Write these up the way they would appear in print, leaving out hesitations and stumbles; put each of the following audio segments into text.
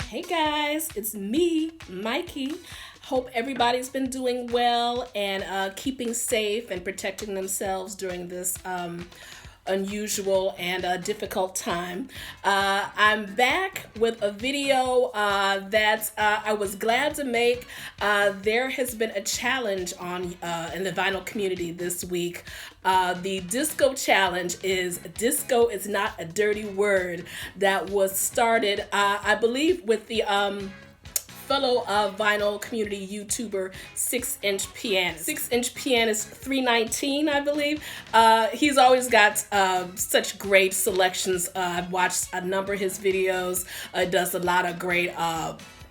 Hey guys, it's me, Mikey. Hope everybody's been doing well and keeping safe and protecting themselves during this unusual and difficult time. I'm back with a video that I was glad to make. There has been a challenge on in the vinyl community this week. The disco challenge is disco is not a dirty word, that was started, I believe, with the fellow vinyl community YouTuber 6-inch Pianist. 6-inch Pianist 319, I believe. He's always got such great selections. I've watched a number of his videos. Does a lot of great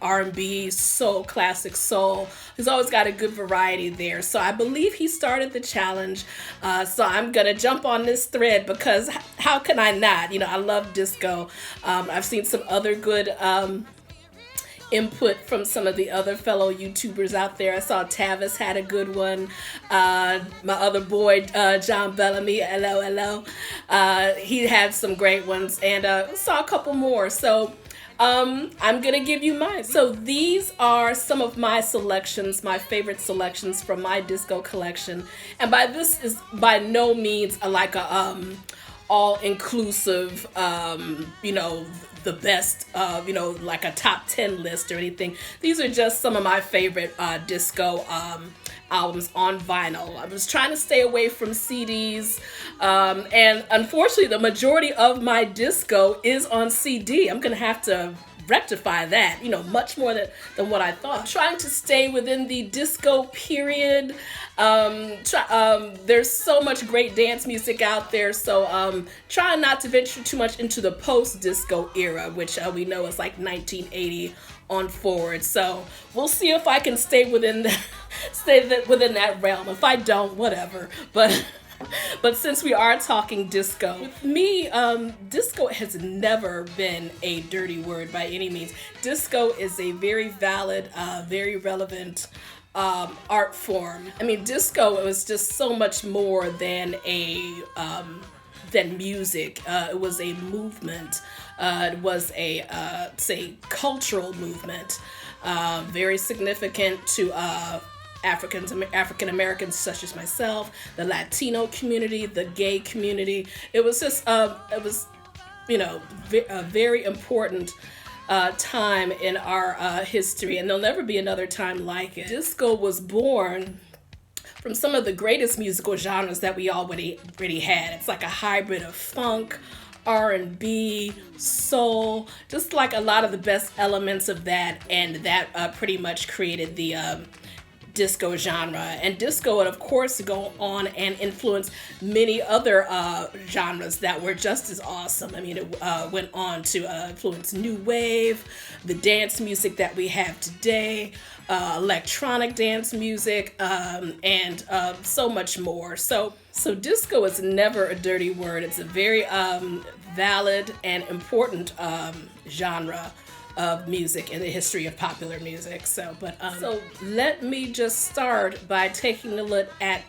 R&B, soul, classic soul. He's always got a good variety there. So I believe he started the challenge. So I'm gonna jump on this thread because how can I not? You know, I love disco. I've seen some other good input from some of the other fellow YouTubers out there. I saw Tavis had a good one. My other boy, John Bellamy, hello. He had some great ones, and saw a couple more. So I'm gonna give you mine. So these are some of my selections, my favorite selections from my disco collection. And by this is by no means like a all-inclusive, you know, the best, you know, like a top 10 list or anything. These are just some of my favorite disco albums on vinyl. I was trying to stay away from CDs, and unfortunately the majority of my disco is on CD. I'm gonna have to rectify that, you know, much more than what I thought. Trying to stay within the disco period. There's so much great dance music out there, so trying not to venture too much into the post-disco era, which we know is like 1980 on forward. So we'll see if I can stay within within that realm. If I don't, whatever. But since we are talking disco, with me, disco has never been a dirty word by any means. Disco is a very valid, very relevant art form. I mean, disco was just so much more than than music. It was a movement. It was a cultural movement, very significant to African Americans such as myself, the Latino community, the gay community. It was just, it was, you know, a very important time in our history, and there'll never be another time like it. Disco was born from some of the greatest musical genres that we already had. It's like a hybrid of funk, R&B, soul, just like a lot of the best elements of that, and that pretty much created the disco genre. And disco would of course go on and influence many other genres that were just as awesome. I mean, it went on to influence new wave, the dance music that we have today, electronic dance music, and so much more. So disco is never a dirty word. It's a very valid and important genre of music in the history of popular music. So let me just start by taking a look at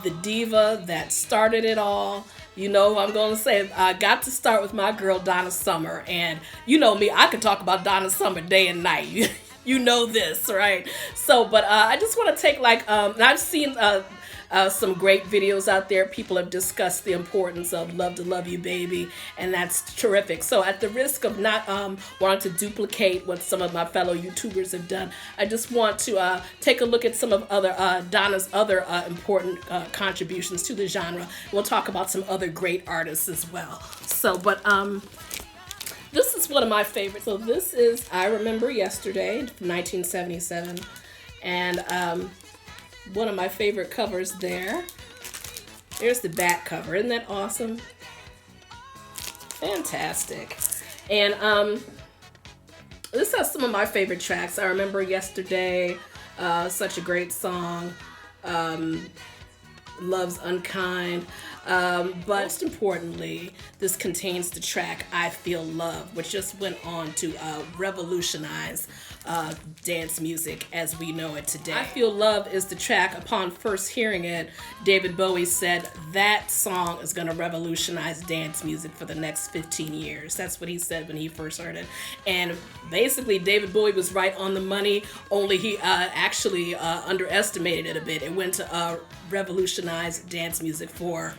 the diva that started it all. You know, I'm going to say I got to start with my girl Donna Summer, and you know me, I could talk about Donna Summer day and night. You know this, right? So, but I just want to take and I've seen some great videos out there. People have discussed the importance of Love to Love You Baby, and that's terrific. So at the risk of not wanting to duplicate what some of my fellow YouTubers have done, I just want to take a look at some of Donna's other important contributions to the genre. We'll talk about some other great artists as well. So, this is one of my favorites. So this is I Remember Yesterday from 1977, and one of my favorite covers there. There's the back cover. Isn't that awesome? Fantastic. And this has some of my favorite tracks. I Remember Yesterday, such a great song. Love's Unkind. But most importantly, this contains the track I Feel Love, which just went on to revolutionize dance music as we know it today. I Feel Love is the track. Upon first hearing it, David Bowie said that song is going to revolutionize dance music for the next 15 years. That's what he said when he first heard it. And basically, David Bowie was right on the money, only he actually underestimated it a bit. It went to revolutionize dance music for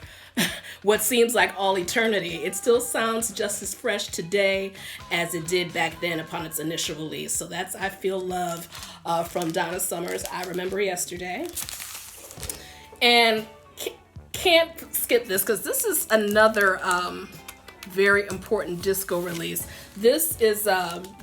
what seems like all eternity. It still sounds just as fresh today as it did back then upon its initial release. So that's I Feel Love from Donna Summer's I Remember Yesterday. And can't skip this because this is another very important disco release. This is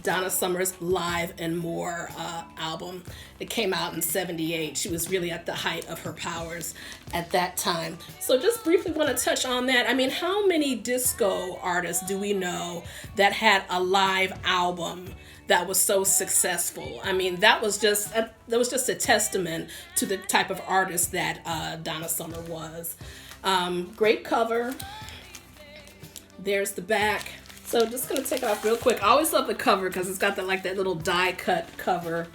Donna Summer's Live and More album. It came out in '78. She was really at the height of her powers at that time. So just briefly want to touch on that. I mean, how many disco artists do we know that had a live album that was so successful? I mean, that was just a testament to the type of artist that Donna Summer was. Great cover. There's the back. So just gonna take it off real quick. I always love the cover because it's got that like that little die cut cover.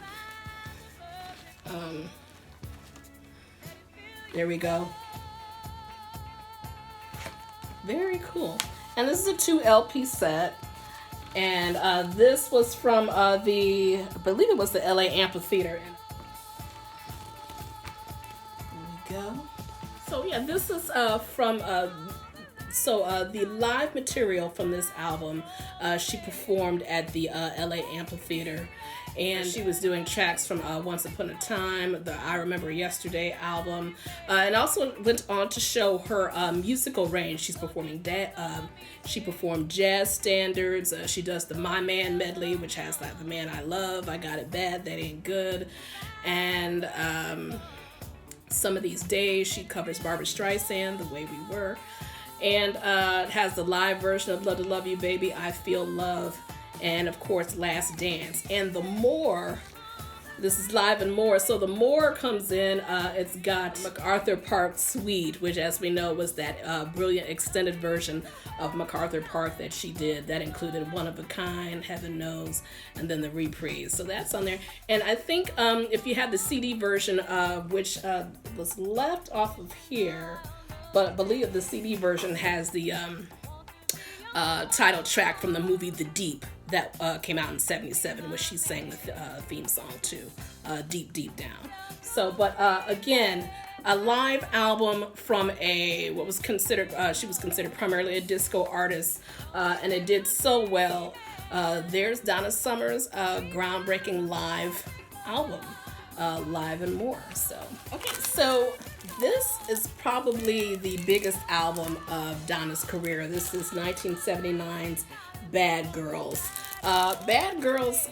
There we go. Very cool. And this is a 2 LP set. And this was from I believe it was the LA Amphitheater. There we go. So yeah, this is from the live material from this album, she performed at the LA Amphitheater, and she was doing tracks from Once Upon a Time, the I Remember Yesterday album, and also went on to show her musical range. She's performing she performed jazz standards. She does the My Man medley, which has like The Man I Love, I Got It Bad, That Ain't Good, and Some of These Days. She covers Barbra Streisand, The Way We Were. And it has the live version of Love to Love You Baby, I Feel Love, and of course Last Dance. And the More, this is Live and More. So the More comes in, it's got MacArthur Park Suite, which as we know was that brilliant extended version of MacArthur Park that she did. That included One of a Kind, Heaven Knows, and then the reprise. So that's on there. And I think if you have the CD version, which was left off of here, but I believe the CD version has the title track from the movie The Deep that came out in '77, which she sang the theme song to, Deep Deep Down. So, but again, a live album from what was considered, she was considered primarily a disco artist, and it did so well. There's Donna Summer's groundbreaking live album, Live and More. So, okay, so this is probably the biggest album of Donna's career. This is 1979's Bad Girls. Bad Girls,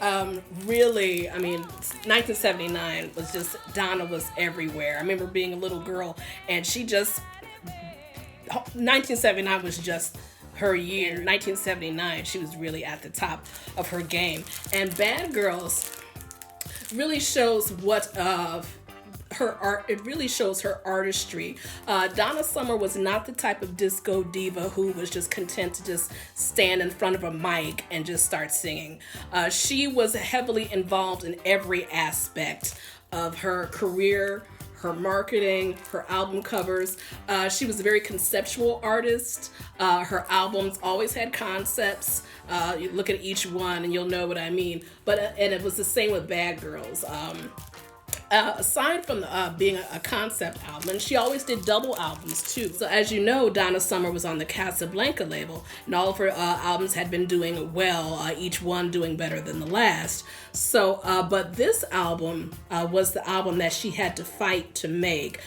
really, I mean, 1979 was just, Donna was everywhere. I remember being a little girl and 1979 was just her year. 1979, she was really at the top of her game. And Bad Girls really shows her art. It really shows her artistry. Donna Summer was not the type of disco diva who was just content to just stand in front of a mic and just start singing. She was heavily involved in every aspect of her career, her marketing, her album covers. She was a very conceptual artist. Her albums always had concepts. You look at each one and you'll know what I mean. And it was the same with Bad Girls. Aside from being a concept album, and she always did double albums too. So as you know, Donna Summer was on the Casablanca label, and all of her albums had been doing well, each one doing better than the last. So, but this album was the album that she had to fight to make.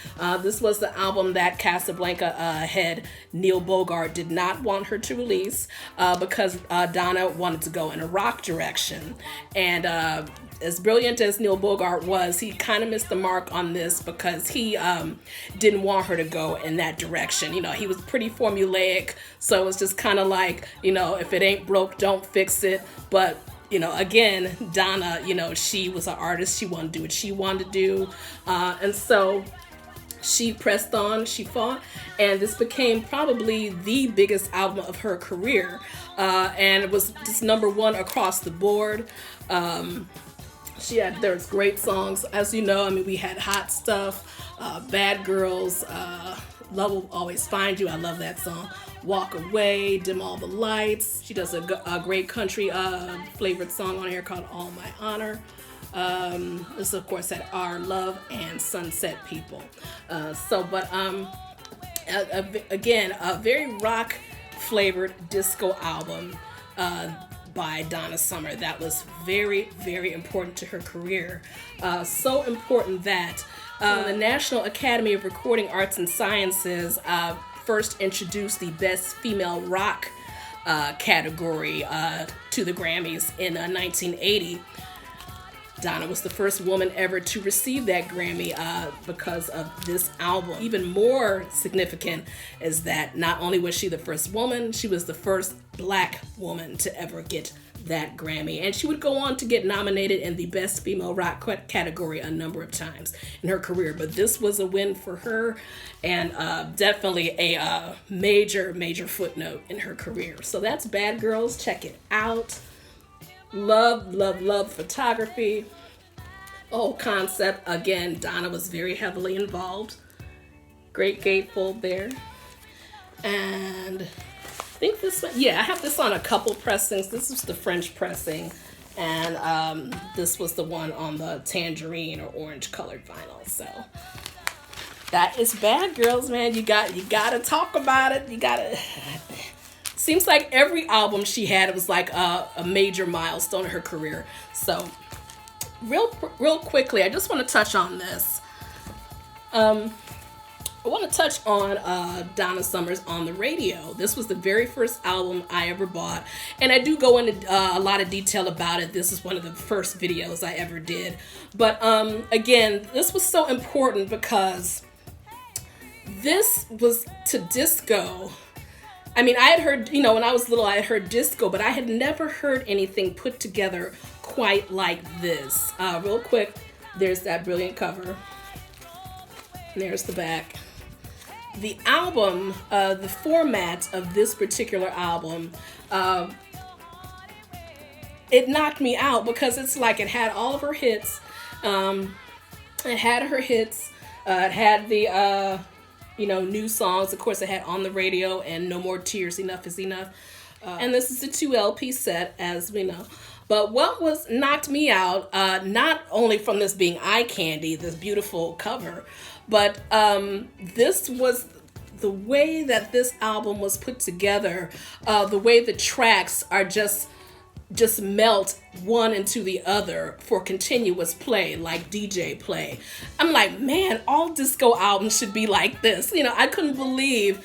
This was the album that Casablanca head Neil Bogart did not want her to release because Donna wanted to go in a rock direction. And as brilliant as Neil Bogart was, he kind of missed the mark on this because he didn't want her to go in that direction. You know, he was pretty formulaic, so it was just kind of like, you know, if it ain't broke, don't fix it. But, you know, again, Donna, you know, she was an artist. She wanted to do what she wanted to do. And so She Pressed On, She Fought, and this became probably the biggest album of her career, and it was just #1 across the board. There's great songs, as you know. I mean, we had Hot Stuff, Bad Girls, Love Will Always Find You. I love that song. Walk Away, Dim All the Lights. She does a great country flavored song on here called All My Honor. This of course had Our Love and Sunset People. Again, a very rock flavored disco album by Donna Summer that was very, very important to her career. So important that the National Academy of Recording Arts and Sciences first introduced the Best Female Rock category to the Grammys in 1980. Donna was the first woman ever to receive that Grammy because of this album. Even more significant is that not only was she the first woman, she was the first Black woman to ever get that Grammy. And she would go on to get nominated in the Best Female Rock category a number of times in her career. But this was a win for her, and definitely a major, major footnote in her career. So that's Bad Girls. Check it out. Love, love, love photography. Oh, concept. Again, Donna was very heavily involved. Great gatefold there. And I think this one, I have this on a couple pressings. This is the French pressing, and this was the one on the tangerine or orange colored vinyl. So that is Bad Girls, man. You gotta talk about it. You gotta. Seems like every album she had, it was like a major milestone in her career. So real quickly, I just want to touch on this. I want to touch on Donna Summer's On the Radio. This was the very first album I ever bought, and I do go into a lot of detail about it. This is one of the first videos I ever did. But again, this was so important because this was to disco. I mean, I had heard, when I was little, I had heard disco, but I had never heard anything put together quite like this. Real quick, there's that brilliant cover. And there's the back. The album, the format of this particular album, it knocked me out because it's like it had all of her hits. It had her hits. It had the... new songs. Of course, it had On the Radio and No More Tears, Enough is Enough. And this is a 2 LP set, as we know. But what knocked me out, not only from this being eye candy, this beautiful cover, but this was the way that this album was put together, the way the tracks are just melt one into the other for continuous play, like DJ play. I'm like, man, all disco albums should be like this. I couldn't believe.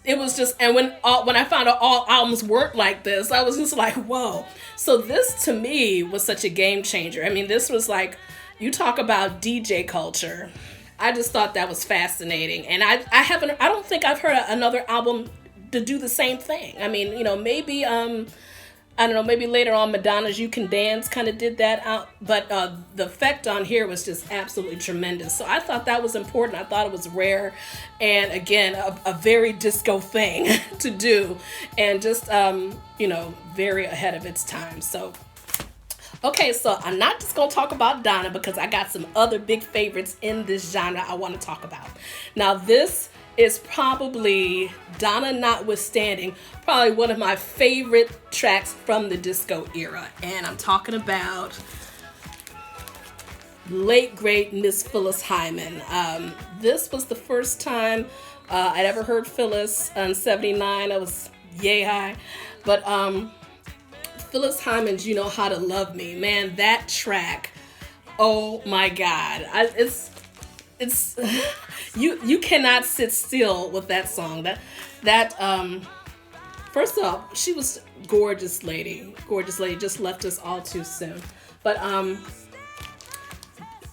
It was just, and when I found out all albums weren't like this, I was just like, whoa. So this to me was such a game changer. I mean, this was like, you talk about DJ culture. I just thought that was fascinating, and I don't think I've heard another album to do the same thing. I mean, maybe I don't know, maybe later on Madonna's You Can Dance kind of did that out, but the effect on here was just absolutely tremendous. So I thought that was important. I thought it was rare, and again, a very disco thing to do, and just, very ahead of its time. So, okay, so I'm not just going to talk about Donna because I got some other big favorites in this genre I want to talk about. Now, this is probably, Donna notwithstanding, probably one of my favorite tracks from the disco era. And I'm talking about late, great Miss Phyllis Hyman. This was the first time I'd ever heard Phyllis in 79. I was yay high. But Phyllis Hyman's You Know How to Love Me. Man, that track, oh my God. It's you cannot sit still with that song. That first off, she was gorgeous lady, just left us all too soon. But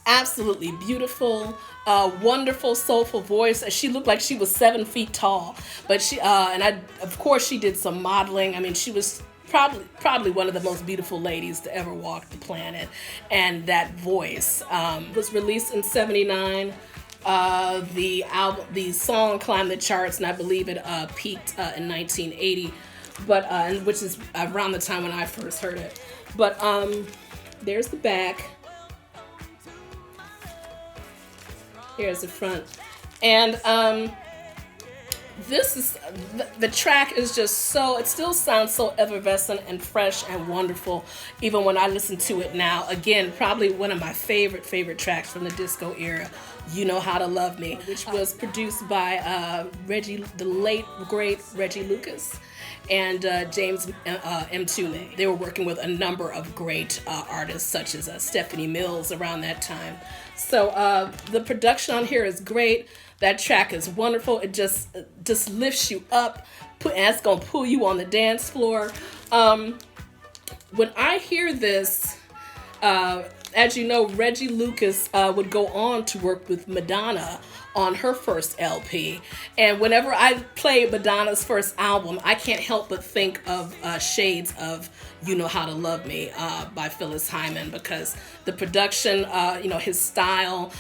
absolutely beautiful, wonderful, soulful voice. She looked like she was 7 feet tall. But she of course she did some modeling. I mean, she was probably one of the most beautiful ladies to ever walk the planet. And that voice was released in 79. The song climbed the charts, and I believe it peaked in 1980, but and which is around the time when I first heard it. But there's the back. Here's the front, and this is the track is just so, it still sounds so effervescent and fresh and wonderful even when I listen to it now. Again, probably one of my favorite tracks from the disco era, You Know How to Love Me, which was produced by the late great Reggie Lucas and James M. Tunney. They were working with a number of great artists such as Stephanie Mills around that time. So the production on here is great. That track is wonderful. It just lifts you up, and it's gonna pull you on the dance floor. When I hear this, as you know, Reggie Lucas would go on to work with Madonna on her first LP. And whenever I play Madonna's first album, I can't help but think of shades of You Know How to Love Me by Phyllis Hyman, because the production, his style,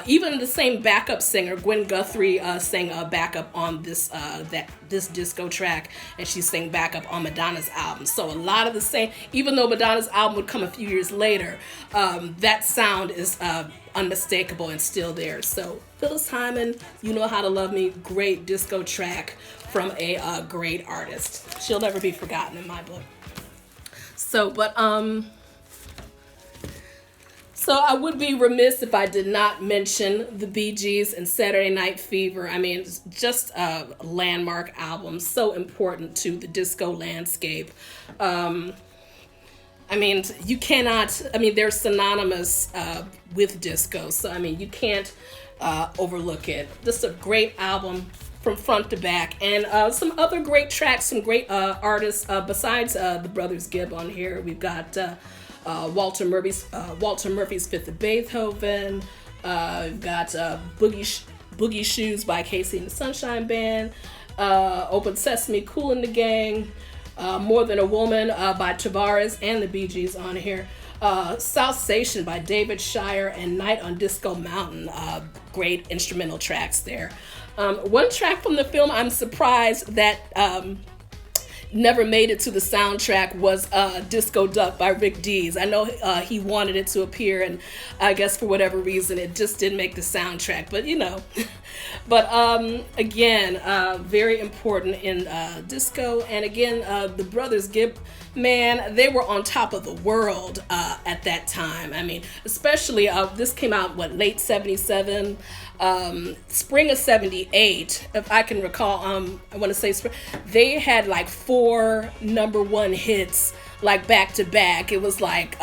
even the same backup singer, Gwen Guthrie, sang backup on this disco track, and she sang backup on Madonna's album. So a lot of the same, even though Madonna's album would come a few years later, that sound is unmistakable and still there. So Phyllis Hyman, You Know How to Love Me, great disco track from a great artist. She'll never be forgotten in my book. So I would be remiss if I did not mention the Bee Gees and Saturday Night Fever. I mean, it's just a landmark album, so important to the disco landscape. I mean, you cannot, they're synonymous with disco, so you can't overlook it. Just a great album from front to back, and some other great tracks, some great artists besides the brothers Gibb on here. We've got Walter Murphy's Fifth of Beethoven. We've got Boogie Shoes by Casey and the Sunshine Band. Open Sesame, Kool and the Gang. More Than a Woman by Tavares and the Bee Gees on here. South Station by David Shire and Night on Disco Mountain. Great instrumental tracks there. One track from the film I'm surprised that never made it to the soundtrack was Disco Duck by Rick Dees. I know he wanted it to appear, and I guess for whatever reason it just didn't make the soundtrack, but But again, very important in disco. And again, the brothers Gibb, man, they were on top of the world at that time. Especially this came out late 77, spring of 78, if I can recall. I want to say they had like 4 #1 hits back to back. It was like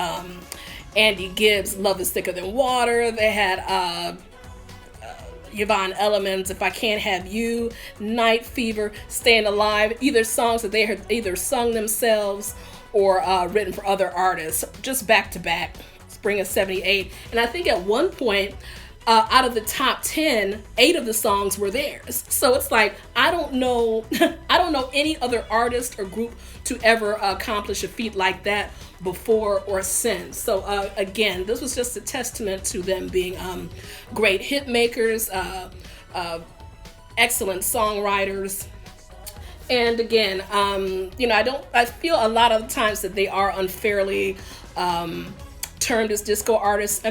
Andy Gibb's Love Is Thicker Than Water. They had Yvonne Elliman's If I Can't Have You, Night Fever, Staying Alive, either songs that they had either sung themselves or written for other artists, just back to back, spring of 78. And I think at one point, out of the top 10, 8 of the songs were theirs. So it's like, I don't know any other artist or group to ever accomplish a feat like that before or since. So again, this was just a testament to them being great hit makers, excellent songwriters. And again, I feel a lot of times that they are unfairly termed as disco artists.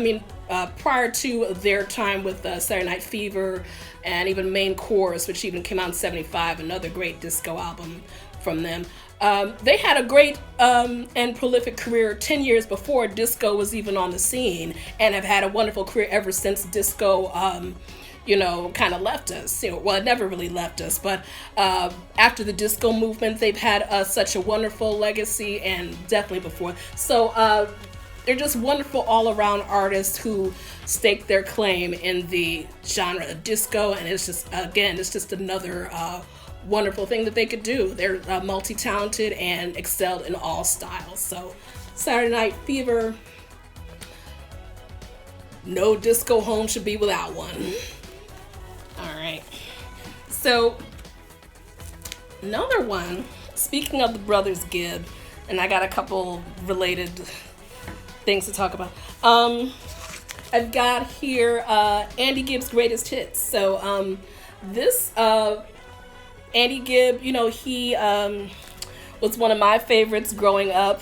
Prior to their time with Saturday Night Fever and even Main Chorus, which even came out in 75, another great disco album from them. They had a great and prolific career 10 years before disco was even on the scene, and have had a wonderful career ever since disco kind of left us. Well, it never really left us, but after the disco movement, they've had such a wonderful legacy, and definitely before. So they're just wonderful all-around artists who stake their claim in the genre of disco, and it's just another wonderful thing that they could do. They're multi-talented and excelled in all styles. So Saturday Night Fever, no disco home should be without one. All right. So another one, speaking of the brothers Gibb, and I got a couple related things to talk about. I've got here Andy Gibb's greatest hits. So this Andy Gibb, you know, he was one of my favorites growing up,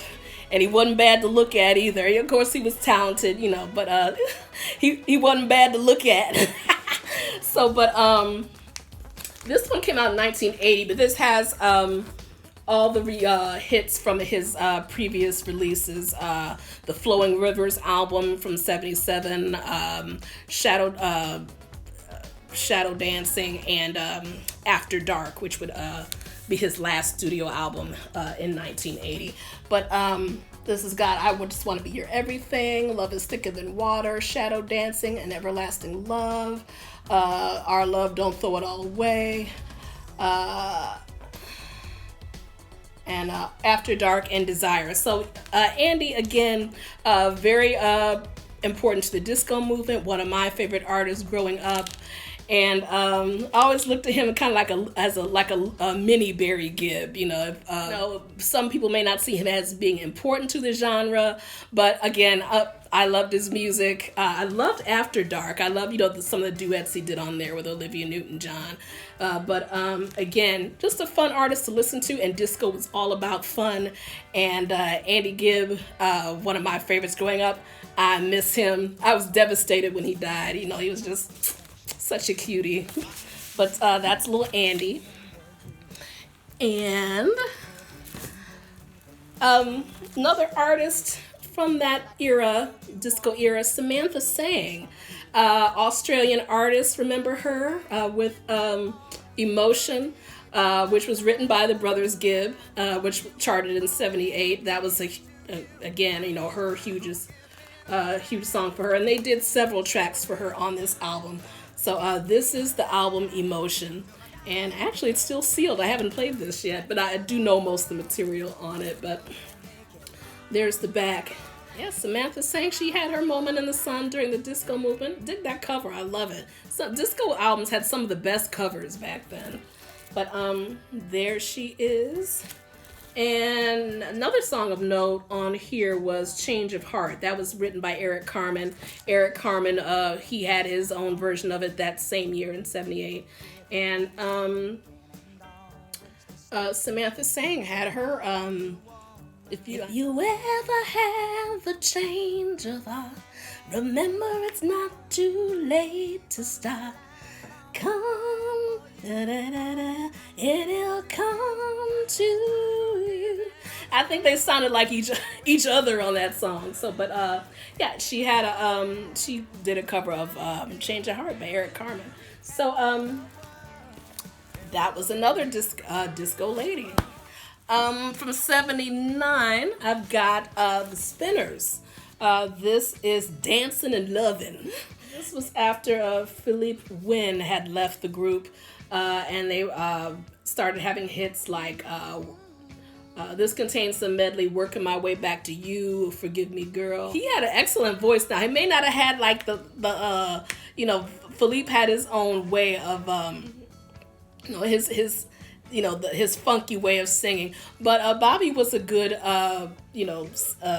and he wasn't bad to look at either. Of course, he was talented, you know, but he wasn't bad to look at. So, but this one came out in 1980, but this has all the hits from his previous releases. The Flowing Rivers album from '77, Shadow Dancing, and After Dark, which would be his last studio album in 1980. But this has got I Would Just Want to Be Your Everything, Love Is Thicker Than Water, Shadow Dancing, and Everlasting Love, Our Love, Don't Throw It All Away, and After Dark and Desire. So Andy, again, very important to the disco movement, one of my favorite artists growing up. And I always looked at him kind of like a mini Barry Gibb. You know, some people may not see him as being important to the genre, but again, I loved his music. I loved After Dark. I love, you know, some of the duets he did on there with Olivia Newton-John. But again, just a fun artist to listen to, and disco was all about fun. And Andy Gibb, one of my favorites growing up. I miss him. I was devastated when he died. You know, he was just such a cutie. But that's little Andy. And another artist from that era, disco era, Samantha Sang, Australian artist. Remember her with Emotion, which was written by the brothers Gibb, which charted in '78. That was again, you know, her huge song for her, and they did several tracks for her on this album. So this is the album Emotion, and actually it's still sealed. I haven't played this yet, but I do know most of the material on it. But there's the back. Yeah, Samantha Sang, she had her moment in the sun during the disco movement. Dig that cover, I love it. So disco albums had some of the best covers back then. But there she is. And another song of note on here was Change of Heart. That was written by Eric Carmen. Eric Carmen, he had his own version of it that same year in '78. And Samantha Sang had her, if you ever have a change of heart, remember it's not too late to start. Come, da-da-da-da, it'll come to you. I think they sounded like each other on that song. So, but yeah, she did a cover of "Change of Heart" by Eric Carmen. So that was another disco lady. From '79, I've got the Spinners. This is "Dancing and Lovin'." This was after Philippe Wynne had left the group, and they started having hits like this contains some medley, "Working My Way Back to You," "Forgive Me Girl." He had an excellent voice. Now, he may not have had like the you know, Philippe had his own way of you know, his you know, his funky way of singing, but Bobby was a good you know,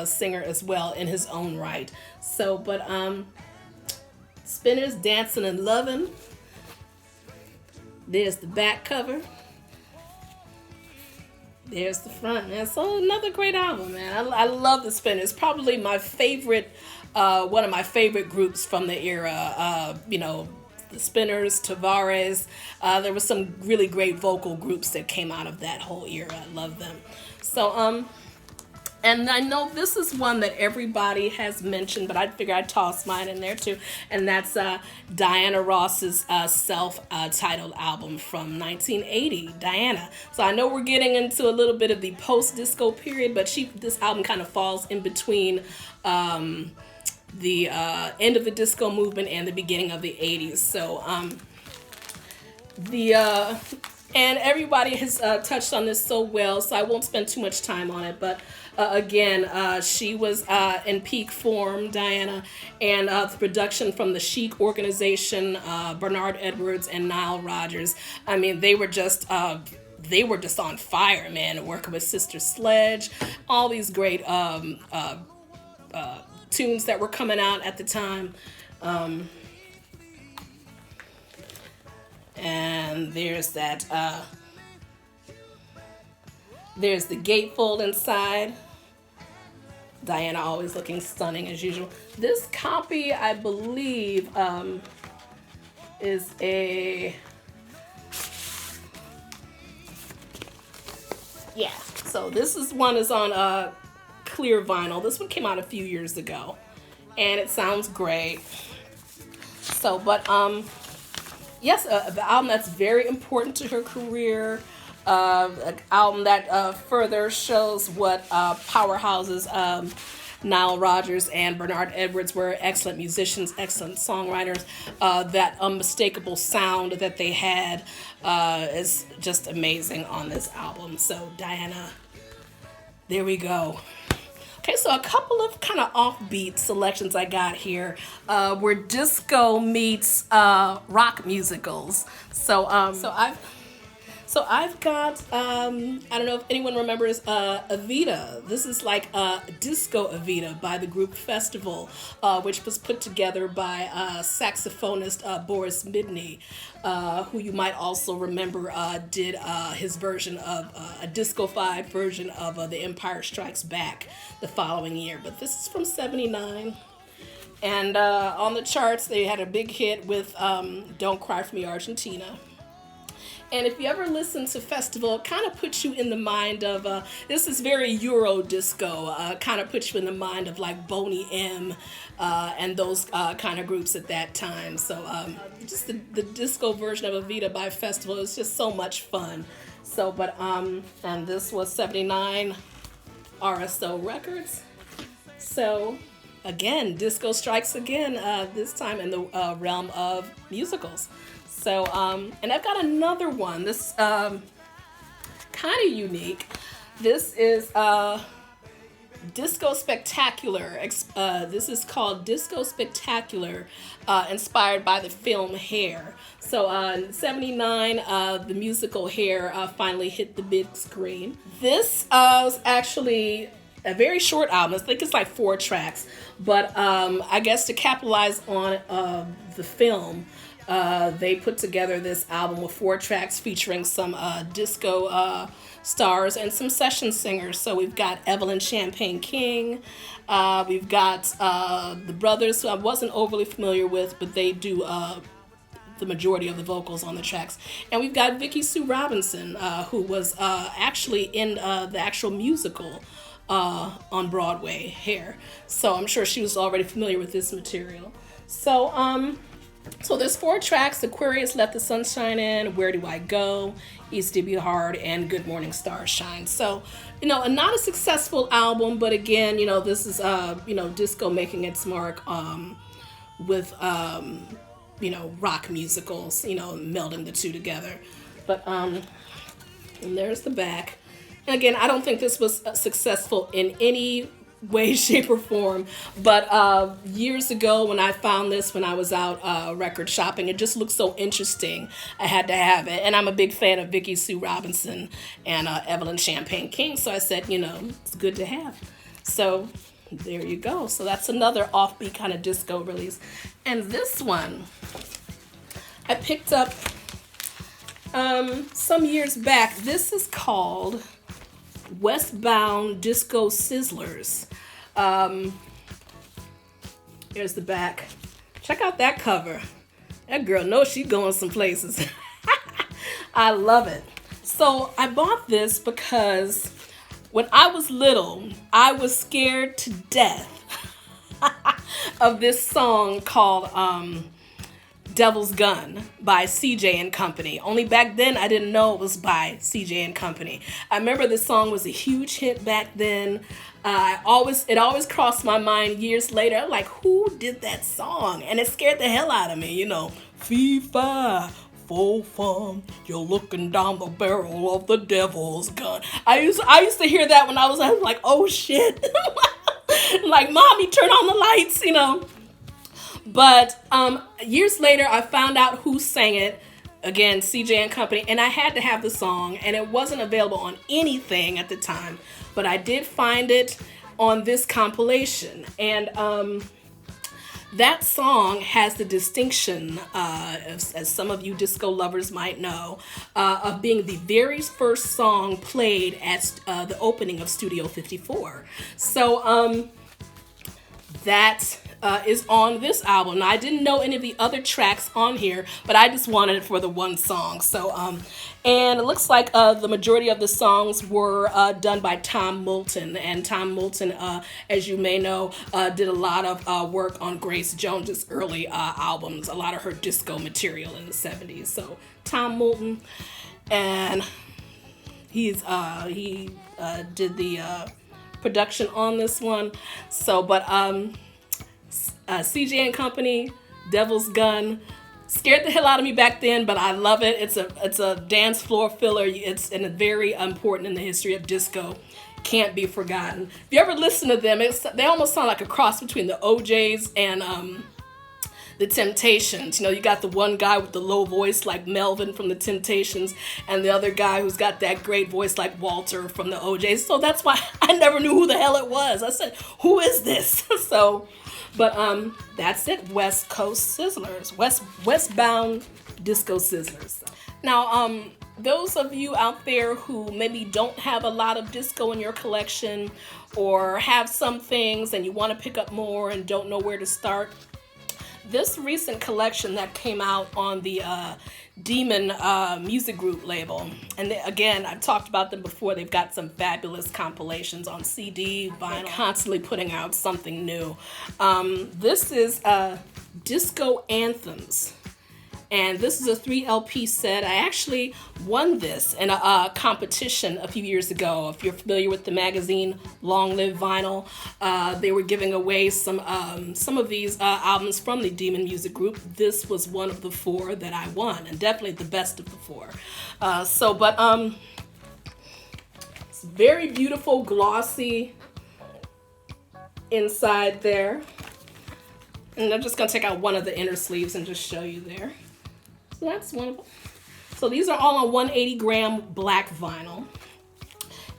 singer as well in his own right. So, but Spinners, "Dancing and Lovin'." There's the back cover. There's the front, man. So another great album, man. I love the Spinners. Probably my favorite, one of my favorite groups from the era. You know, the Spinners, Tavares. There was some really great vocal groups that came out of that whole era. I love them. So and I know this is one that everybody has mentioned, but I figure I'd toss mine in there too. And that's Diana Ross's self-titled album from 1980, Diana. So I know we're getting into a little bit of the post-disco period, but this album kind of falls in between the end of the disco movement and the beginning of the 80s. So and everybody has touched on this so well, so I won't spend too much time on it. But again, she was in peak form, Diana, and the production from the Chic organization, Bernard Edwards and Nile Rodgers. I mean, they were just on fire, man, working with Sister Sledge, all these great tunes that were coming out at the time. And there's that, there's the gatefold inside. Diana always looking stunning as usual. This copy, I believe, is a, yeah. So this is one is on clear vinyl. This one came out a few years ago, and it sounds great. So, but yes, the album that's very important to her career. An album that further shows what powerhouses Nile Rodgers and Bernard Edwards were. Excellent musicians, excellent songwriters. That unmistakable sound that they had is just amazing on this album. So Diana, there we go. Okay, so a couple of kind of offbeat selections I got here were disco meets rock musicals. So I've got, I don't know if anyone remembers Evita. This is like Disco Evita by the group Festival, which was put together by saxophonist Boris Midney, who you might also remember did his version of a disco-fied version of The Empire Strikes Back the following year. But this is from '79. And on the charts, they had a big hit with Don't Cry For Me, Argentina. And if you ever listen to Festival, it kind of puts you in the mind of, this is very Euro disco, kind of puts you in the mind of like Boney M and those kind of groups at that time. So just the disco version of Evita by Festival is just so much fun. So, but, and this was '79 RSO Records. So, again, disco strikes again, this time in the realm of musicals. So, and I've got another one. This kind of unique. This is Disco Spectacular. This is called Disco Spectacular, inspired by the film Hair. So in '79, the musical Hair finally hit the big screen. This was actually a very short album. I think it's like 4 tracks. But I guess to capitalize on the film, they put together this album with 4 tracks featuring some disco stars and some session singers. So we've got Evelyn Champagne King, we've got the brothers, who I wasn't overly familiar with, but they do the majority of the vocals on the tracks. And we've got Vicki Sue Robinson, who was actually in the actual musical on Broadway, Hair. So I'm sure she was already familiar with this material. So there's 4 tracks: Aquarius, Let the Sunshine In, Where Do I Go, East to Be Hard, and Good Morning Stars Shine. So, not a successful album, but again, this is, disco making its mark with, rock musicals, melding the two together. But, and there's the back. And again, I don't think this was successful in any way, shape, or form, but years ago when I found this, when I was out record shopping, it just looked so interesting. I had to have it, and I'm a big fan of Vicki Sue Robinson and Evelyn Champagne King, so I said, it's good to have. So there you go. So that's another offbeat kind of disco release. And this one I picked up some years back. This is called Westbound Disco Sizzlers. Here's the back. Check out that cover. That girl knows she's going some places. I love it. So I bought this because when I was little, I was scared to death of this song called Devil's Gun by CJ and Company. Only back then I didn't know it was by CJ and Company. I remember the song was a huge hit back then. It always crossed my mind years later. I'm like, who did that song? And it scared the hell out of me, Fee, fi, fo, fum, you're looking down the barrel of the devil's gun. I used to hear that when I was like, oh shit. Like, mommy, turn on the lights, But years later, I found out who sang it. Again, CJ and Company. And I had to have the song. And it wasn't available on anything at the time. But I did find it. on this compilation. And that song has the distinction, as some of you disco lovers might know, of being the very first song played at the opening of Studio 54. So that is on this album. Now, I didn't know any of the other tracks on here, but I just wanted it for the one song. So, and it looks like the majority of the songs were done by Tom Moulton. And Tom Moulton, as you may know, did a lot of work on Grace Jones's early albums, a lot of her disco material in the 70s. So, Tom Moulton, and he did the production on this one. So, but CJ and Company, Devil's Gun, scared the hell out of me back then, but I love it. It's a dance floor filler. It's very important in the history of disco. Can't be forgotten. If you ever listen to them, they almost sound like a cross between the OJs and the Temptations. You know, you got the one guy with the low voice like Melvin from the Temptations, and the other guy who's got that great voice like Walter from the OJs. So that's why I never knew who the hell it was. I said, who is this? So, but that's it. West Coast Sizzlers, westbound disco Sizzlers. Now, those of you out there who maybe don't have a lot of disco in your collection, or have some things and you want to pick up more and don't know where to start, this recent collection that came out on the Demon Music Group label, and again, I've talked about them before, they've got some fabulous compilations on CD, vinyl, constantly putting out something new. This is Disco Anthems, and this is a 3 LP set. I actually won this in a competition a few years ago. If you're familiar with the magazine Long Live Vinyl, they were giving away some of these albums from the Demon Music Group. This was one of the 4 that I won, and definitely the best of the 4. It's very beautiful, glossy inside there. And I'm just going to take out one of the inner sleeves and just show you there. So that's one of them. So these are all on 180 gram black vinyl.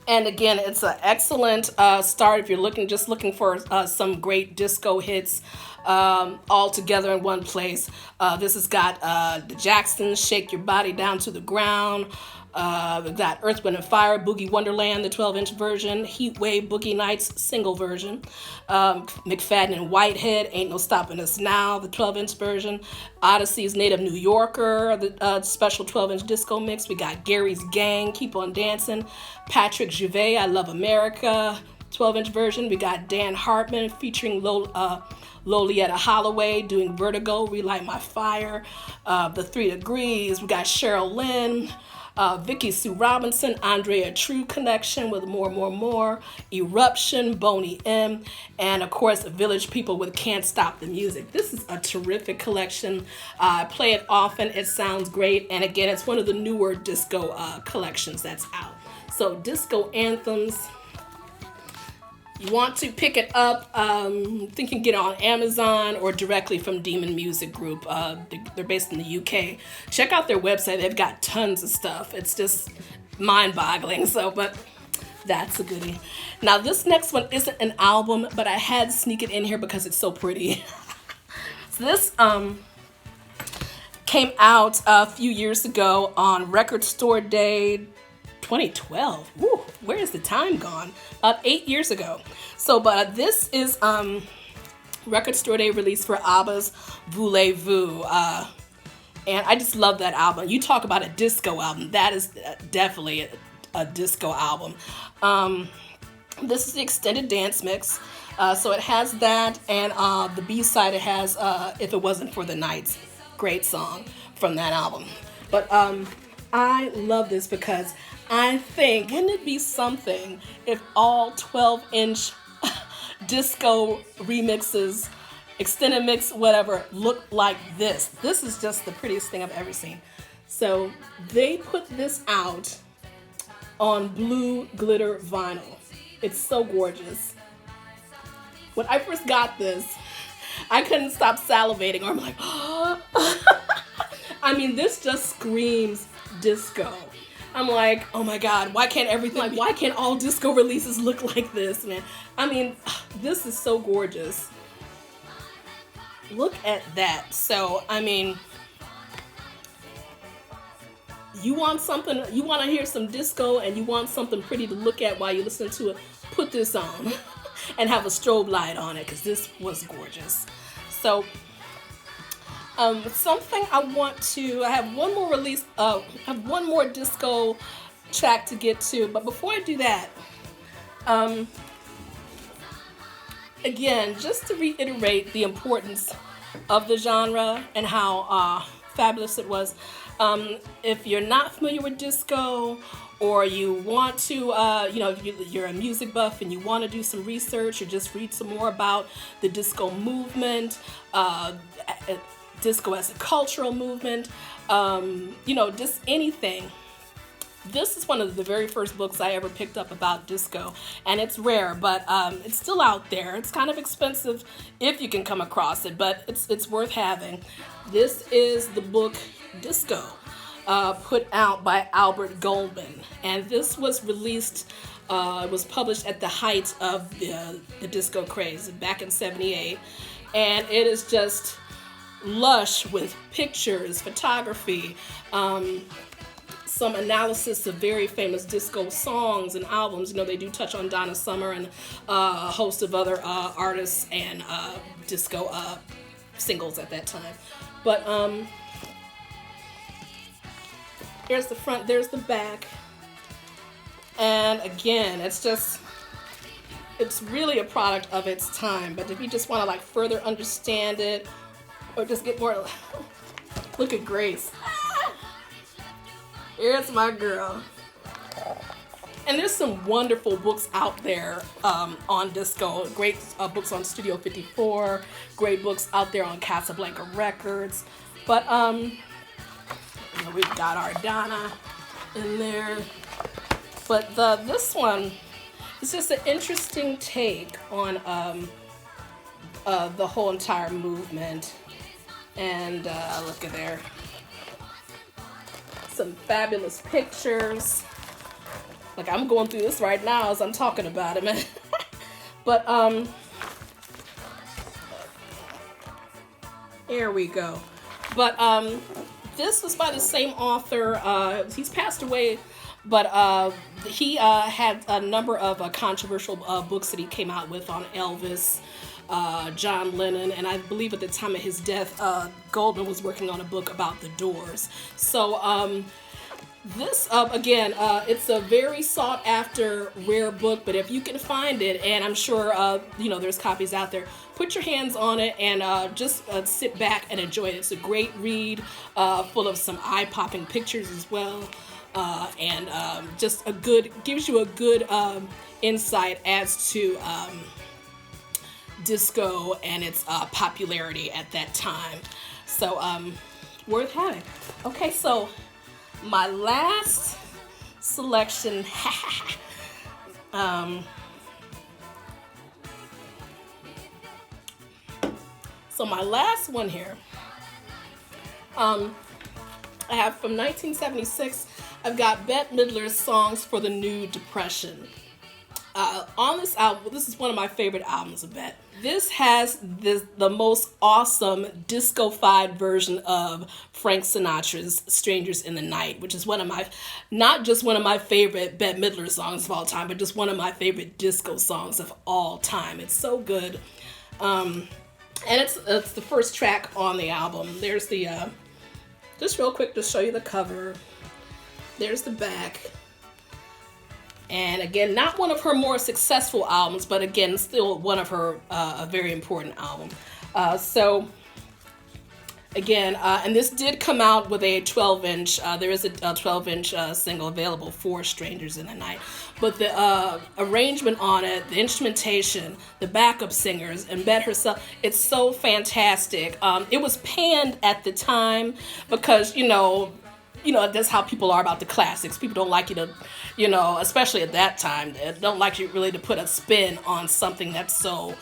And again, it's an excellent start if you're just looking for some great disco hits all together in one place. This has got the Jacksons, Shake Your Body Down to the Ground. We've got Earth, Wind & Fire, Boogie Wonderland, the 12-inch version, Heat Wave, Boogie Nights, single version, McFadden and Whitehead, Ain't No Stopping Us Now, the 12-inch version, Odyssey's Native New Yorker, the special 12-inch disco mix. We got Gary's Gang, Keep On Dancing, Patrick Juvet, I Love America, 12-inch version. We got Dan Hartman featuring Lolietta Holloway doing Vertigo, Relight My Fire, The 3 Degrees. We got Cheryl Lynn, Vicki Sue Robinson, Andrea True Connection with More, Eruption, Boney M, and of course Village People with Can't Stop the Music. This is a terrific collection. I play it often. It sounds great, and again, it's one of the newer disco collections that's out. So Disco Anthems. You want to pick it up, think you can get it on Amazon or directly from Demon Music Group. They're based in the UK. Check out their website. They've got tons of stuff. It's just mind-boggling. So, but that's a goodie. Now, this next one isn't an album, but I had to sneak it in here because it's so pretty. So this came out a few years ago on Record Store Day 2012. Woo, where is the time gone? About 8 years ago. So, but this is Record Store Day release for ABBA's Voulez-Vous. And I just love that album. You talk about a disco album. That is definitely a disco album. This is the extended dance mix. So it has that, and the B-side it has If It Wasn't for the Nights. Great song from that album. But I love this because I think, wouldn't it be something if all 12-inch disco remixes, extended mix, whatever, looked like this? This is just the prettiest thing I've ever seen. So they put this out on blue glitter vinyl. It's so gorgeous. When I first got this, I couldn't stop salivating, or I'm like, oh. I mean, this just screams disco. I'm like, oh my God, why can't everything, like, why can't all disco releases look like this, man? I mean, this is so gorgeous. Look at that. So, I mean, you want something, you want to hear some disco and you want something pretty to look at while you listen to it, put this on and have a strobe light on it, because this was gorgeous. So, something I have one more release, I have one more disco track to get to, but before I do that, again, just to reiterate the importance of the genre and how fabulous it was. If you're not familiar with disco, or you want to, if you're a music buff and you want to do some research or just read some more about the disco movement, disco as a cultural movement, just anything. This is one of the very first books I ever picked up about disco, and it's rare, but it's still out there. It's kind of expensive if you can come across it, but it's worth having. This is the book Disco, put out by Albert Goldman, and this was released, it was published at the height of the disco craze back in '78, and it is just lush with pictures, photography, some analysis of very famous disco songs and albums. They do touch on Donna Summer and a host of other artists and disco singles at that time. But here's the front, there's the back. And again, it's really a product of its time. But if you just want to like further understand it, or just get more, look at Grace. Here's my girl. And there's some wonderful books out there on disco. Great books on Studio 54. Great books out there on Casablanca Records. But we've got our Donna in there. But this one is just an interesting take on the whole entire movement. And look at there. Some fabulous pictures. Like, I'm going through this right now as I'm talking about it, man. But here we go. But this was by the same author. He's passed away, but he had a number of controversial books that he came out with on Elvis, John Lennon, and I believe at the time of his death, Goldman was working on a book about the Doors. So this, again, it's a very sought after, rare book, but if you can find it, and I'm sure, there's copies out there, put your hands on it and just sit back and enjoy it. It's a great read, full of some eye-popping pictures as well, and just gives you a good insight as to disco and its popularity at that time. So worth having. Okay, so my last selection so my last one here, I have from 1976. I've got Bette Midler's Songs for the New Depression. On this album, this is one of my favorite albums of Bette. This has the most awesome disco-fied version of Frank Sinatra's Strangers in the Night, which is not just one of my favorite Bette Midler songs of all time, but just one of my favorite disco songs of all time. It's so good. And it's the first track on the album. There's the, just real quick to show you the cover. There's the back. And again, not one of her more successful albums, but again, still one of her, a very important album. So again, and this did come out with a 12-inch, there is a 12-inch single available for Strangers in the Night. But the arrangement on it, the instrumentation, the backup singers, and Bette herself, it's so fantastic. It was panned at the time because, that's how people are about the classics. People don't like you to, especially at that time, they don't like you really to put a spin on something that's so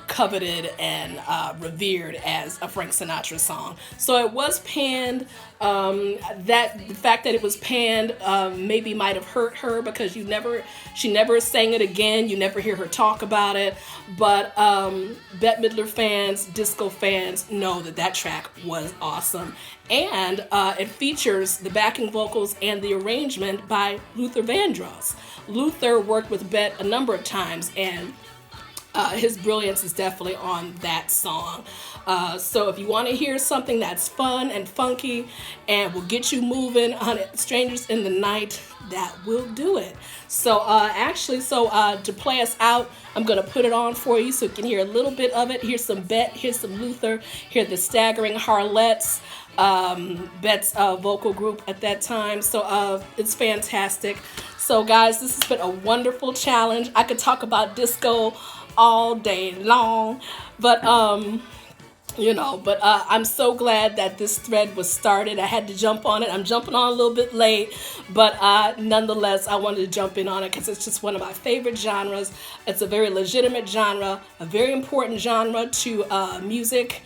coveted and revered as a Frank Sinatra song. So it was panned. That the fact that it was panned maybe might have hurt her, because she never sang it again. You never hear her talk about it. But Bette Midler fans, disco fans know that track was awesome. And it features the backing vocals and the arrangement by Luther Vandross. Luther worked with Bette a number of times, and his brilliance is definitely on that song. So if you want to hear something that's fun and funky and will get you moving on Strangers in the Night, that will do it. So to play us out, I'm going to put it on for you so you can hear a little bit of it. Here's some Bette, here's some Luther, hear the Staggering Harlettes, Bette's vocal group at that time. So it's fantastic. So guys, this has been a wonderful challenge. I could talk about disco all day long, but I'm so glad that this thread was started. I had to jump on it. I'm jumping on a little bit late, but nonetheless, I wanted to jump in on it because it's just one of my favorite genres. It's a very legitimate genre, a very important genre to music,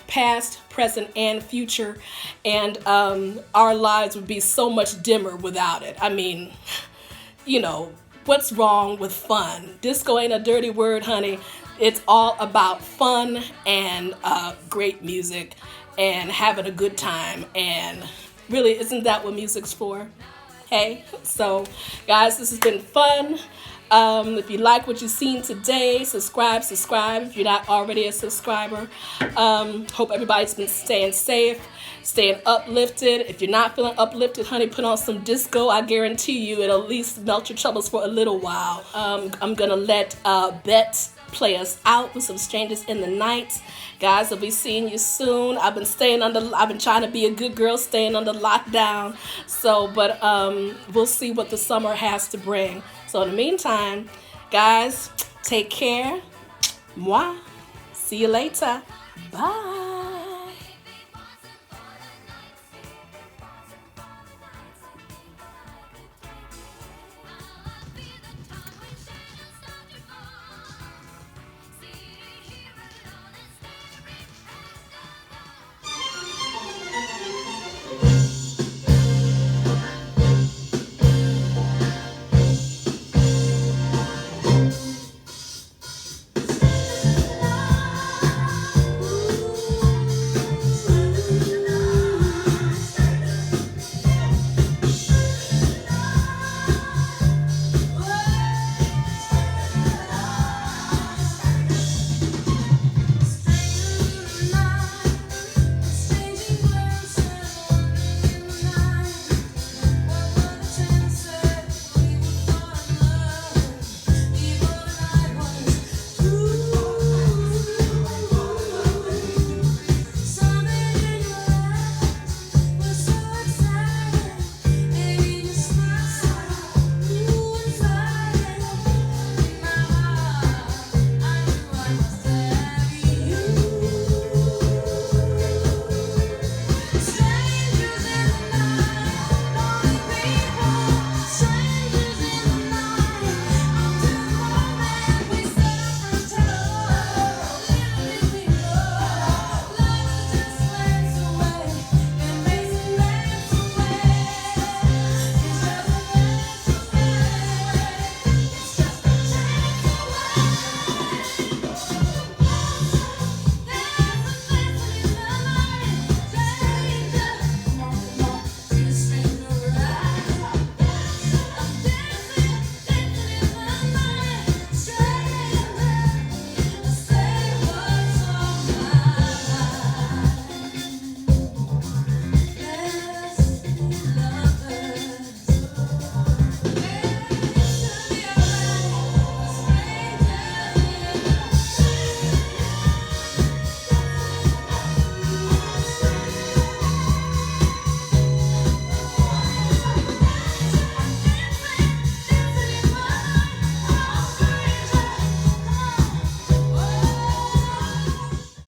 past, present, and future, and our lives would be so much dimmer without it. I mean, what's wrong with fun? Disco ain't a dirty word, honey. It's all about fun and great music and having a good time. And really, isn't that what music's for? Hey? So, guys, this has been fun. If you like what you've seen today, subscribe if you're not already a subscriber. Hope everybody's been staying safe, staying uplifted. If you're not feeling uplifted, honey, put on some disco. I guarantee you it'll at least melt your troubles for a little while. I'm gonna let Bette play us out with some Strangers in the Night. Guys, I'll be seeing you soon. I've been trying to be a good girl, staying under lockdown. So, but we'll see what the summer has to bring. So in the meantime, guys, take care. Mwah. See you later. Bye.